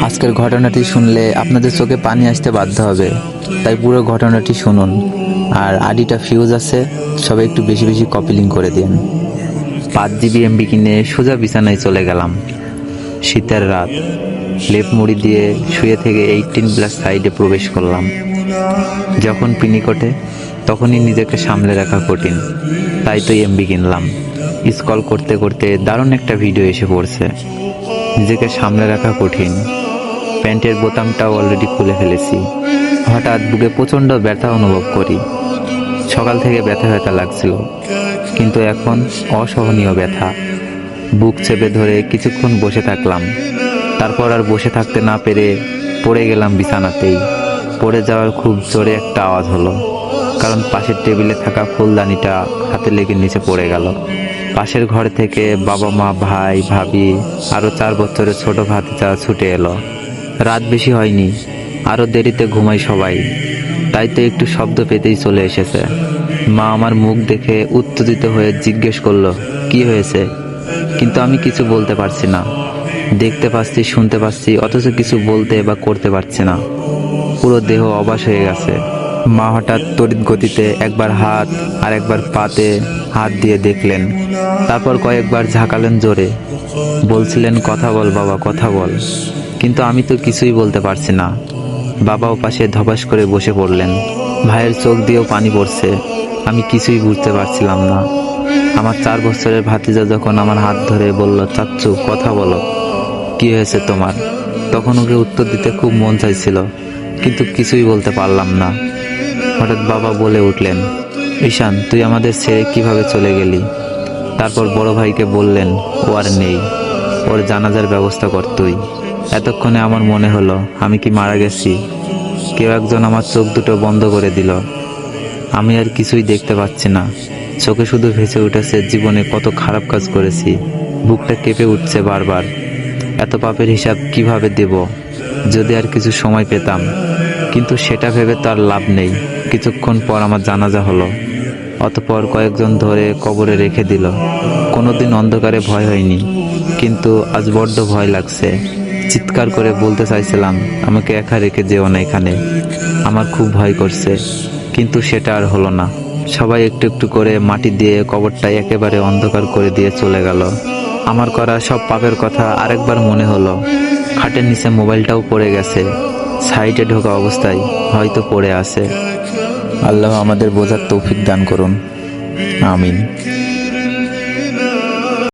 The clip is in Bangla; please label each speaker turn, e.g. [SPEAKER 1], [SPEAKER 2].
[SPEAKER 1] আজকের ঘটনাটি শুনলে আপনাদের চোখে পানি আসতে বাধ্য হবে, তাই পুরো ঘটনাটি শুনুন। আর আইডিটা ফিউজ আছে, সবাই একটু বেশি বেশি কপি লিঙ্ক করে দিন। 5 GB MB কিনে সোজা বিছানায় চলে গেলাম। শীতের রাত, লেপ মুড়ি দিয়ে শুয়ে থেকে 18+ সাইডে প্রবেশ করলাম। যখন পিনিক ওঠে তখনই নিজেকে সামলে রাখা কঠিন, তাই তো এমবি কিনলাম। স্ক্রল করতে করতে দারুণ একটা ভিডিও এসে পড়ছে। নিজেকে সামলে রাখা কঠিন, প্যান্টের বোতামটাও অলরেডি খুলে ফেলেছি। হঠাৎ বুকে প্রচণ্ড ব্যথা অনুভব করি। সকাল থেকে ব্যথা ব্যথা লাগছিল, কিন্তু এখন অসহনীয় ব্যথা। বুক চেপে ধরে কিছুক্ষণ বসে থাকলাম, তারপর আর বসে থাকতে না পেরে পড়ে গেলাম বিছানাতেই। পড়ে যাওয়ার খুব জোরে একটা আওয়াজ হলো, কারণ পাশের টেবিলে থাকা ফুলদানিটা হাতে লেগে নিচে পড়ে গেল। পাশের ঘর থেকে বাবা মা, ভাই, ভাবি, আরও 4 বছরের ছোট ভাতিজা ছুটে এলো। রাত বেশি হয়নি, আরও দেরিতে ঘুমাই সবাই, তাই তো একটু শব্দ পেতেই চলে এসেছে। মা আমার মুখ দেখে উত্তেজিত হয়ে জিজ্ঞেস করলো, কি হয়েছে? কিন্তু আমি কিছু বলতে পারছি না। দেখতে পাচ্ছি, শুনতে পাচ্ছি, অথচ কিছু বলতে বা করতে পারছি না। পুরো দেহ অবশ হয়ে গেছে। মা হঠাৎ তড়িৎ গতিতে একবার হাত আর একবার পাতে হাত দিয়ে দেখলেন, তারপর কয়েকবার ঝাঁকালেন জোরে। বলছিলেন, কথা বল বাবা, কথা বল। কিন্তু আমি তো কিছুই বলতে পারছি না। বাবাও পাশে ধপাস করে বসে পড়লেন। ভাইয়ের চোখ দিয়েও পানি পড়ছে। আমি কিছুই বুঝতে পারছিলাম না। আমার 4 বছরের ভাতিজা যখন আমার হাত ধরে বলল, চাচ্চু কথা বলো, কি হয়েছে তোমার? তখন ওকে উত্তর দিতে খুব মন চাইছিল, কিন্তু কিছুই বলতে পারলাম না। হঠাৎ বাবা বলে উঠলেন, ঈশান, তুই আমাদের ছেড়ে কিভাবে চলে গেলি? তারপর বড় ভাইকে বললেন, ও আর নেই, ওর জানাজার ব্যবস্থা কর তুই। এতক্ষণে আমার মনে হলো, আমি কি মারা গেছি? কেউ একজন আমার চোখ দুটো বন্ধ করে দিল। আমি আর কিছুই দেখতে পাচ্ছি না। চোখে শুধু ভেসে উঠেছে জীবনে কত খারাপ কাজ করেছি। বুকটা কেঁপে উঠছে বারবার। এত পাপের হিসাব কিভাবে দেব? যদি আর কিছু সময় পেতাম। কিন্তু সেটা ভেবে তো আর লাভ নেই। কিছুক্ষণ পর আমার জানাজা হলো। অতঃপর কয়েকজন ধরে কবরে রেখে দিল। কোনোদিন অন্ধকারে ভয় হয়নি, কিন্তু আজ বড্ড ভয় লাগছে। চিৎকার করে বলতে চাইছিলাম, আমাকে একা রেখে যেও না এখানে, আমার খুব ভয় করছে। কিন্তু সেটা আর হলো না। সবাই একটু একটু করে মাটি দিয়ে কবরটা একেবারে অন্ধকার করে দিয়ে চলে গেল। আমার করা সব পাপের কথা আরেকবার মনে হলো। খাটের নিচে মোবাইলটাও পড়ে গেছে, সাইডে ঢোকা অবস্থায় হয়তো পড়ে আছে। আল্লাহ আমাদের বোঝার তৌফিক দান করুন, আমিন।